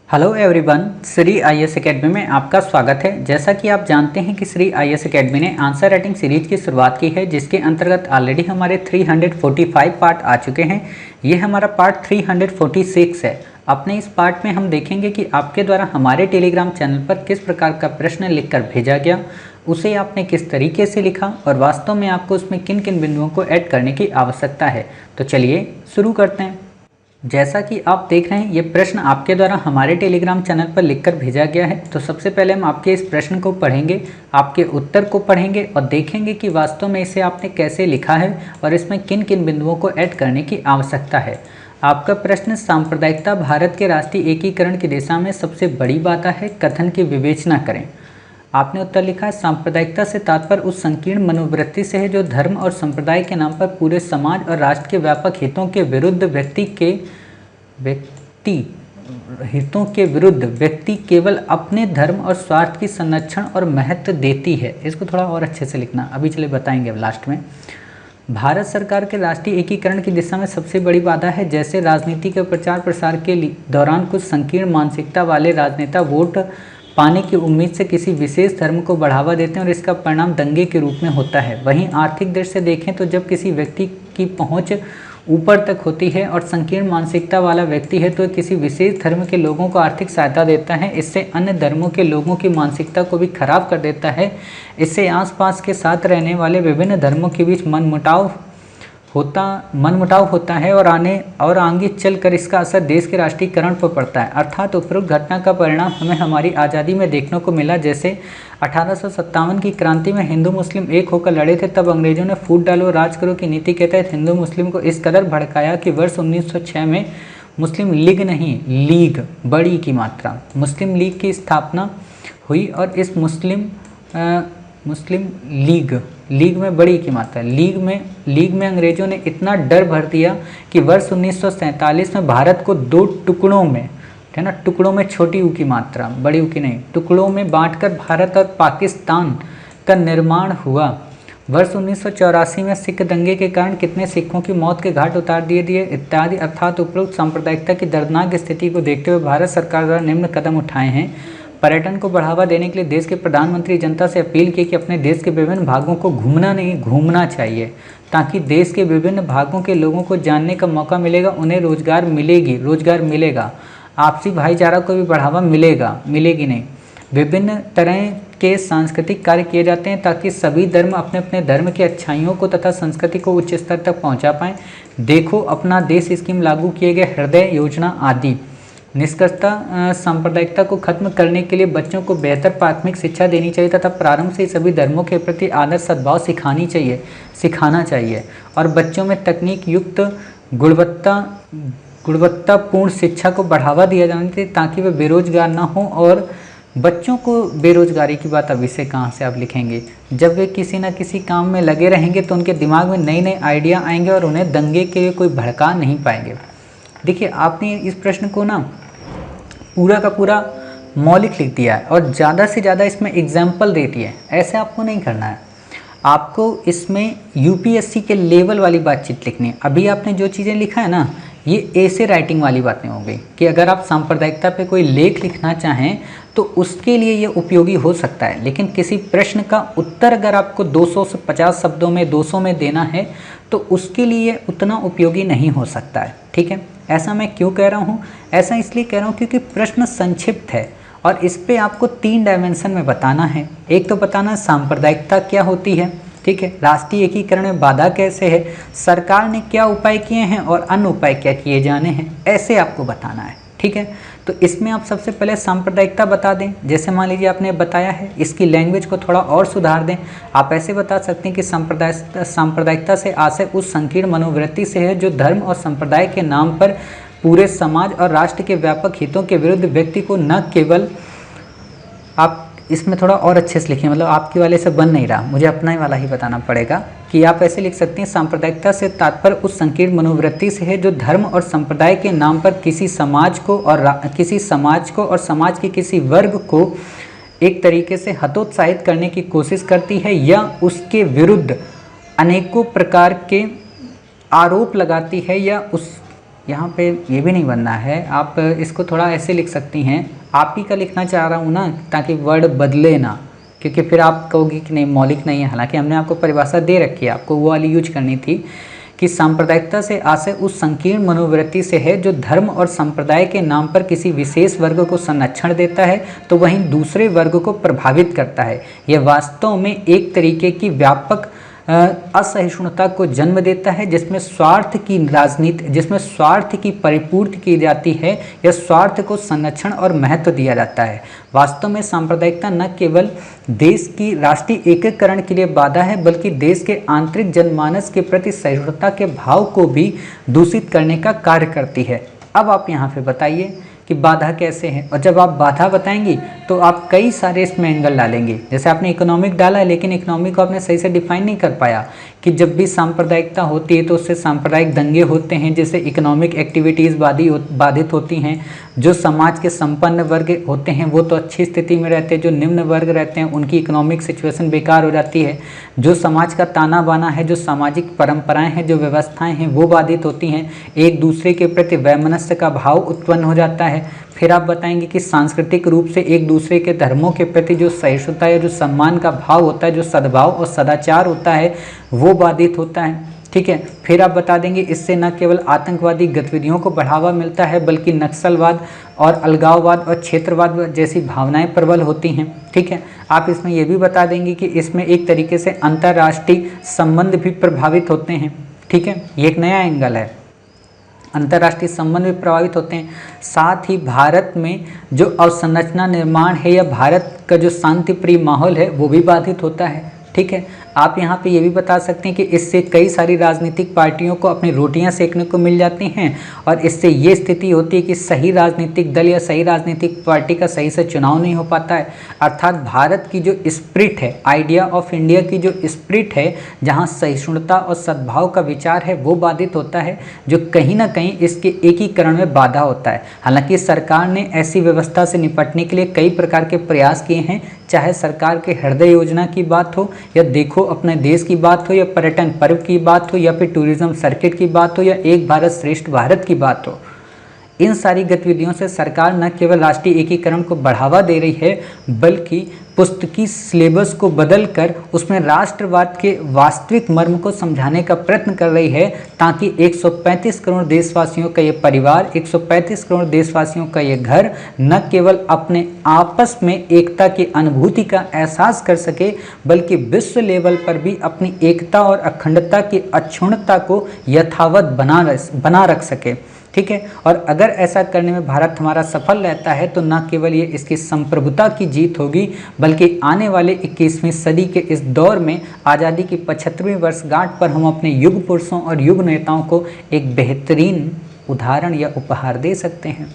Hello everyone, Shri IAS academy में आपका स्वागत है। जैसा कि आप जानते हैं कि श्री आईएएस एकेडमी ने आंसर राइटिंग सीरीज की शुरुआत की है, जिसके अंतर्गत ऑलरेडी हमारे 345 पार्ट आ चुके हैं। ये हमारा पार्ट 346 है। अपने इस पार्ट में हम देखेंगे कि आपके द्वारा हमारे टेलीग्राम चैनल पर किस प्रकार का प्रश्न लिखकर भेजा गया, उसे आपने किस तरीके से लिखा और वास्तव में आपको उसमें किन किन बिंदुओं को ऐड करने की आवश्यकता है। तो चलिए शुरू करते हैं। जैसा कि आप देख रहे हैं, ये प्रश्न आपके द्वारा हमारे टेलीग्राम चैनल पर लिखकर भेजा गया है। तो सबसे पहले हम आपके इस प्रश्न को पढ़ेंगे, आपके उत्तर को पढ़ेंगे और देखेंगे कि वास्तव में इसे आपने कैसे लिखा है और इसमें किन किन बिंदुओं को ऐड करने की आवश्यकता है। आपका प्रश्न, सांप्रदायिकता भारत के राष्ट्रीय एकीकरण की दिशा में सबसे बड़ी बाधा है, कथन की विवेचना करें। आपने उत्तर लिखा है, सांप्रदायिकता से तात्पर्य उस संकीर्ण मनोवृत्ति से है जो धर्म और संप्रदाय के नाम पर पूरे समाज और राष्ट्र के व्यापक हितों के विरुद्ध व्यक्ति केवल अपने धर्म और स्वार्थ की संरक्षण और महत्व देती है। इसको थोड़ा और अच्छे से लिखना, अभी चले बताएंगे अब लास्ट में। भारत सरकार के राष्ट्रीय एकीकरण की दिशा में सबसे बड़ी बाधा है, जैसे राजनीति के प्रचार प्रसार के दौरान कुछ संकीर्ण मानसिकता वाले राजनेता वोट पाने की उम्मीद से किसी विशेष धर्म को बढ़ावा देते हैं और इसका परिणाम दंगे के रूप में होता है। वहीं आर्थिक दृष्टि से देखें तो जब किसी व्यक्ति की पहुंच ऊपर तक होती है और संकीर्ण मानसिकता वाला व्यक्ति है तो किसी विशेष धर्म के लोगों को आर्थिक सहायता देता है। इससे अन्य धर्मों के लोगों की मानसिकता को भी खराब कर देता है। इससे आसपास के साथ रहने वाले विभिन्न धर्मों के बीच मनमुटाव होता है और आगे चलकर इसका असर देश के राष्ट्रीयकरण पर पड़ता है। अर्थात उपरोक्त घटना का परिणाम हमें हमारी आज़ादी में देखने को मिला। जैसे 1857 की क्रांति में हिंदू मुस्लिम एक होकर लड़े थे, तब अंग्रेजों ने फूट डालो राज करो की नीति के तहत हिंदू मुस्लिम को इस कदर भड़काया कि वर्ष 1906 में मुस्लिम लीग नहीं, लीग बड़ी की मात्रा मुस्लिम लीग की स्थापना हुई और इस मुस्लिम लीग में बड़ी की मात्रा लीग में अंग्रेजों ने इतना डर भर दिया कि वर्ष 1947 में भारत को दो टुकड़ों में, है ना, टुकड़ों में छोटी ऊ की मात्रा, बड़ी ऊ की नहीं, टुकड़ों में बांटकर भारत और पाकिस्तान का निर्माण हुआ। वर्ष 1984 में सिख दंगे के कारण कितने सिखों की मौत के घाट उतार दिए इत्यादि। अर्थात उपरोक्त सांप्रदायिकता की दर्दनाक स्थिति को देखते हुए भारत सरकार द्वारा निम्न कदम उठाए हैं। पर्यटन को बढ़ावा देने के लिए देश के प्रधानमंत्री जनता से अपील की कि अपने देश के विभिन्न भागों को घूमना चाहिए, ताकि देश के विभिन्न भागों के लोगों को जानने का मौका मिलेगा, उन्हें रोजगार मिलेगा, आपसी भाईचारा को भी बढ़ावा मिलेगी नहीं। विभिन्न तरह के सांस्कृतिक कार्य किए जाते हैं ताकि सभी धर्म अपने अपने धर्म की अच्छाइयों को तथा संस्कृति को उच्च स्तर तक पहुँचा पाएँ। देखो अपना देश स्कीम लागू किए गए हृदय योजना आदि। निष्कर्षतः सांप्रदायिकता को खत्म करने के लिए बच्चों को बेहतर प्राथमिक शिक्षा देनी चाहिए तथा प्रारंभ से सभी धर्मों के प्रति आदर सद्भाव सिखाना चाहिए और बच्चों में तकनीक युक्त गुणवत्तापूर्ण शिक्षा को बढ़ावा दिया जाना चाहिए ताकि वे बेरोजगार ना हो। और बच्चों को बेरोजगारी की बात अभी से कहाँ से आप लिखेंगे, जब वे किसी न किसी काम में लगे रहेंगे तो उनके दिमाग में नए नए आइडिया आएंगे और उन्हें दंगे के लिए कोई भड़का नहीं पाएंगे। देखिए, आपने इस प्रश्न को ना पूरा का पूरा मौलिक लिख दिया है और ज़्यादा से ज़्यादा इसमें एग्जाम्पल दे दिए हैं। ऐसे आपको नहीं करना है, आपको इसमें यूपीएससी के लेवल वाली बातचीत लिखनी है। अभी आपने जो चीज़ें लिखा है ना, ये ऐसे राइटिंग वाली बातें हो गई कि अगर आप सांप्रदायिकता पे कोई लेख लिखना चाहें तो उसके लिए ये उपयोगी हो सकता है, लेकिन किसी प्रश्न का उत्तर अगर आपको 200 से 50 शब्दों में 200 में देना है तो उसके लिए उतना उपयोगी नहीं हो सकता है। ठीक है, ऐसा मैं क्यों कह रहा हूँ? ऐसा इसलिए कह रहा हूँ क्योंकि प्रश्न संक्षिप्त है और इस पे आपको 3 डायमेंशन में बताना है। एक तो बताना सांप्रदायिकता क्या होती है, ठीक है, राष्ट्रीय एकीकरण में बाधा कैसे है, सरकार ने क्या उपाय किए हैं और अन्य उपाय क्या किए जाने हैं, ऐसे आपको बताना है। ठीक है, तो इसमें आप सबसे पहले सांप्रदायिकता बता दें। जैसे मान लीजिए आपने बताया है, इसकी लैंग्वेज को थोड़ा और सुधार दें। आप ऐसे बता सकते हैं कि सांप्रदायिकता से आशय उस संकीर्ण मनोवृत्ति से है जो धर्म और संप्रदाय के नाम पर पूरे समाज और राष्ट्र के व्यापक हितों के विरुद्ध व्यक्ति को न केवल, आप इसमें थोड़ा और अच्छे से लिखिए, मतलब आपके वाले से बन नहीं रहा, मुझे अपना ही वाला ही बताना पड़ेगा कि आप ऐसे लिख सकते हैं, सांप्रदायिकता से तात्पर्य उस संकीर्ण मनोवृत्ति से है जो धर्म और संप्रदाय के नाम पर किसी समाज को और समाज के किसी वर्ग को एक तरीके से हतोत्साहित करने की कोशिश करती है या उसके विरुद्ध अनेकों प्रकार के आरोप लगाती है या यहाँ पे ये भी नहीं बनना है, आप इसको थोड़ा ऐसे लिख सकती हैं, आप ही का लिखना चाह रहा हूँ ना, ताकि वर्ड बदले ना, क्योंकि फिर आप कहोगे कि नहीं मौलिक नहीं है। हालांकि हमने आपको परिभाषा दे रखी है, आपको वो वाली यूज करनी थी कि सांप्रदायिकता से आशय उस संकीर्ण मनोवृत्ति से है जो धर्म और संप्रदाय के नाम पर किसी विशेष वर्ग को संरक्षण देता है तो वहीं दूसरे वर्ग को प्रभावित करता है। यह वास्तव में एक तरीके की व्यापक असहिष्णुता को जन्म देता है जिसमें स्वार्थ की परिपूर्ति की जाती है या स्वार्थ को संरक्षण और महत्व दिया जाता है। वास्तव में सांप्रदायिकता न केवल देश की राष्ट्रीय एकीकरण के लिए बाधा है बल्कि देश के आंतरिक जनमानस के प्रति सहिष्णुता के भाव को भी दूषित करने का कार्य करती है। अब आप यहाँ पे बताइए कि बाधा कैसे है, और जब आप बाधा बताएंगी तो आप कई सारे इसमें एंगल डालेंगे। जैसे आपने इकोनॉमिक डाला है, लेकिन इकोनॉमिक को आपने सही से डिफाइन नहीं कर पाया कि जब भी सांप्रदायिकता होती है तो उससे सांप्रदायिक दंगे होते हैं, जिससे इकोनॉमिक एक्टिविटीज़ बाधित होती हैं। जो समाज के संपन्न वर्ग होते हैं वो तो अच्छी स्थिति में रहते हैं, जो निम्न वर्ग रहते हैं उनकी इकोनॉमिक सिचुएशन बेकार हो जाती है। जो समाज का ताना बाना है, जो सामाजिक परंपराएं हैं, जो व्यवस्थाएं हैं वो बाधित होती हैं। एक दूसरे के प्रति वैमनस्य का भाव उत्पन्न हो जाता है। फिर आप बताएंगे कि सांस्कृतिक रूप से एक दूसरे के धर्मों के प्रति जो सहिष्णुता या जो सम्मान का भाव होता है, जो सद्भाव और सदाचार होता है वो बाधित होता है। ठीक है। फिर आप बता देंगे इससे न केवल आतंकवादी गतिविधियों को बढ़ावा मिलता है बल्कि नक्सलवाद और अलगाववाद और क्षेत्रवाद जैसी भावनाएं प्रबल होती हैं। ठीक है। आप इसमें यह भी बता देंगे कि इसमें एक तरीके से अंतर्राष्ट्रीय संबंध भी प्रभावित होते हैं। ठीक है, ये एक नया एंगल है, अंतर्राष्ट्रीय संबंध भी प्रभावित होते हैं। साथ ही भारत में जो अवसंरचना निर्माण है या भारत का जो शांति प्रिय माहौल है वो भी बाधित होता है। ठीक है। आप यहाँ पे ये भी बता सकते हैं कि इससे कई सारी राजनीतिक पार्टियों को अपनी रोटियां सेकने को मिल जाती हैं और इससे ये स्थिति होती है कि सही राजनीतिक दल या सही राजनीतिक पार्टी का सही से चुनाव नहीं हो पाता है। अर्थात भारत की जो स्पिरिट है, आइडिया ऑफ इंडिया की जो स्पिरिट है, जहाँ सहिष्णुता और सद्भाव का विचार है वो बाधित होता है, जो कहीं ना कहीं इसके एकीकरण में बाधा होता है। हालांकि सरकार ने ऐसी व्यवस्था से निपटने के लिए कई प्रकार के प्रयास किए हैं, चाहे सरकार के हृदय योजना की बात हो या देखो अपने देश की बात हो या पर्यटन पर्व की बात हो या फिर टूरिज्म सर्किट की बात हो या एक भारत श्रेष्ठ भारत की बात हो। इन सारी गतिविधियों से सरकार न केवल राष्ट्रीय एकीकरण को बढ़ावा दे रही है बल्कि पुस्तकीय सिलेबस को बदलकर उसमें राष्ट्रवाद के वास्तविक मर्म को समझाने का प्रयत्न कर रही है, ताकि 135 करोड़ देशवासियों का ये परिवार, 135 करोड़ देशवासियों का ये घर न केवल अपने आपस में एकता की अनुभूति का एहसास कर सके बल्कि विश्व लेवल पर भी अपनी एकता और अखंडता की अक्षुण्णता को यथावत बना रख सके। ठीक है। और अगर ऐसा करने में भारत हमारा सफल रहता है तो न केवल ये इसकी संप्रभुता की जीत होगी बल्कि आने वाले 21वीं सदी के इस दौर में आज़ादी की 75वीं वर्षगांठ पर हम अपने युग पुरुषों और युग नेताओं को एक बेहतरीन उदाहरण या उपहार दे सकते हैं।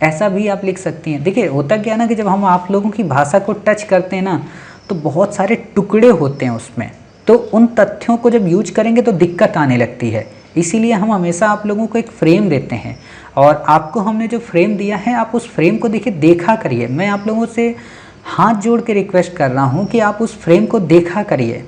ऐसा भी आप लिख सकती हैं। देखिए होता क्या ना कि जब हम आप लोगों की भाषा को टच करते हैं ना तो बहुत सारे टुकड़े होते हैं उसमें, तो उन तथ्यों को जब यूज करेंगे तो दिक्कत आने लगती है। इसीलिए हम हमेशा आप लोगों को एक फ्रेम देते हैं और आपको हमने जो फ्रेम दिया है आप उस फ्रेम को देखिए, देखा करिए। मैं आप लोगों से हाथ जोड़ के रिक्वेस्ट कर रहा हूँ कि आप उस फ्रेम को देखा करिए,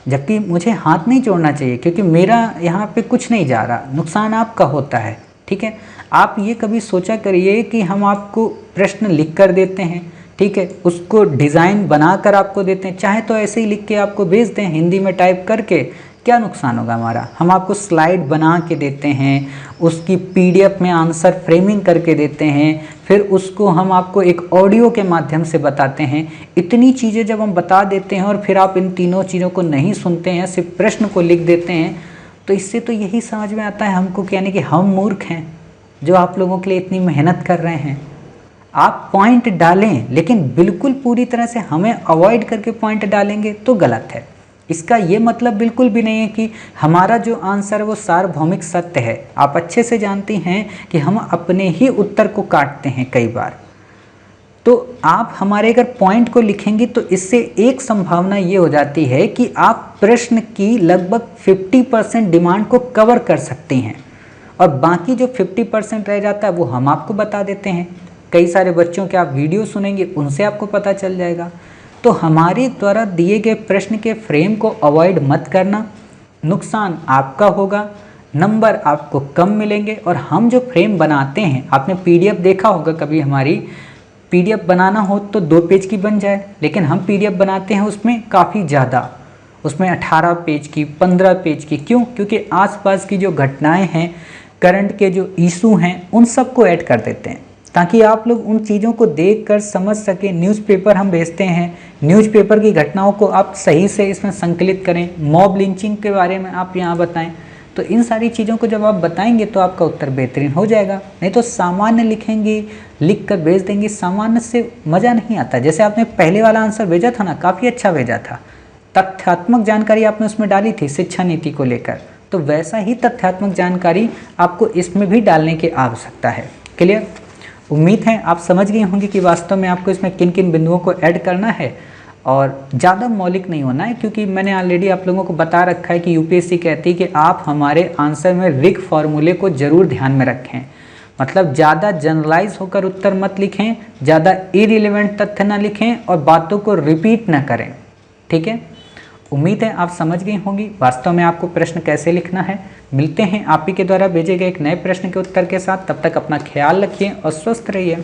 जबकि मुझे हाथ नहीं जोड़ना चाहिए क्योंकि मेरा यहाँ पे कुछ नहीं जा रहा, नुकसान आपका होता है। ठीक है। आप ये कभी सोचा करिए कि हम आपको प्रश्न लिख कर देते हैं, ठीक है, उसको डिज़ाइन बना कर आपको देते हैं, चाहे तो ऐसे ही लिख के आपको भेज दें हिंदी में टाइप करके, क्या नुकसान होगा हमारा। हम आपको स्लाइड बना के देते हैं, उसकी पीडीएफ में आंसर फ्रेमिंग करके देते हैं, फिर उसको हम आपको एक ऑडियो के माध्यम से बताते हैं। इतनी चीज़ें जब हम बता देते हैं और फिर आप इन तीनों चीज़ों को नहीं सुनते हैं, सिर्फ प्रश्न को लिख देते हैं, तो इससे तो यही समझ में आता है हमको, यानी कि हम मूर्ख हैं जो आप लोगों के लिए इतनी मेहनत कर रहे हैं। आप पॉइंट डालें लेकिन बिल्कुल पूरी तरह से हमें अवॉइड करके पॉइंट डालेंगे तो गलत है। इसका ये मतलब बिल्कुल भी नहीं है कि हमारा जो आंसर है वो सार्वभौमिक सत्य है। आप अच्छे से जानती हैं कि हम अपने ही उत्तर को काटते हैं कई बार। तो आप हमारे अगर पॉइंट को लिखेंगी तो इससे एक संभावना ये हो जाती है कि आप प्रश्न की लगभग 50% डिमांड को कवर कर सकती हैं और बाकी जो 50% रह जाता है वो हम आपको बता देते हैं। कई सारे बच्चों के आप वीडियो सुनेंगे, उनसे आपको पता चल जाएगा। तो हमारे द्वारा दिए गए प्रश्न के फ्रेम को अवॉइड मत करना, नुकसान आपका होगा, नंबर आपको कम मिलेंगे। और हम जो फ्रेम बनाते हैं, आपने पीडीएफ देखा होगा कभी, हमारी पीडीएफ बनाना हो तो 2 पेज की बन जाए, लेकिन हम पीडीएफ बनाते हैं उसमें काफ़ी ज़्यादा, उसमें 18 पेज की, 15 पेज की। क्यों? क्योंकि आसपास की जो घटनाएं हैं, करंट के जो इशू हैं, उन सबको ऐड कर देते हैं ताकि आप लोग उन चीज़ों को देखकर समझ सकें। न्यूज़पेपर हम भेजते हैं, न्यूज़पेपर की घटनाओं को आप सही से इसमें संकलित करें। मॉब लिंचिंग के बारे में आप यहाँ बताएं। तो इन सारी चीज़ों को जब आप बताएंगे तो आपका उत्तर बेहतरीन हो जाएगा। नहीं तो सामान्य लिखेंगे, लिख कर भेज देंगे, सामान्य से मज़ा नहीं आता। जैसे आपने पहले वाला आंसर भेजा था ना, काफ़ी अच्छा भेजा था, तथ्यात्मक जानकारी आपने उसमें डाली थी शिक्षा नीति को लेकर, तो वैसा ही तथ्यात्मक जानकारी आपको इसमें भी डालने की आवश्यकता है। क्लियर? उम्मीद है आप समझ गए होंगे कि वास्तव में आपको इसमें किन किन बिंदुओं को ऐड करना है। और ज़्यादा मौलिक नहीं होना है, क्योंकि मैंने ऑलरेडी आप लोगों को बता रखा है कि यूपीएससी कहती है कि आप हमारे आंसर में रिग फॉर्मूले को ज़रूर ध्यान में रखें। मतलब ज़्यादा जनरलाइज होकर उत्तर मत लिखें, ज़्यादा इरिलेवेंट तथ्य ना लिखें और बातों को रिपीट ना करें। ठीक है? उम्मीद है आप समझ गए होंगी वास्तव में आपको प्रश्न कैसे लिखना है। मिलते हैं आप ही के द्वारा भेजे गए एक नए प्रश्न के उत्तर के साथ। तब तक अपना ख्याल रखिए और स्वस्थ रहिए।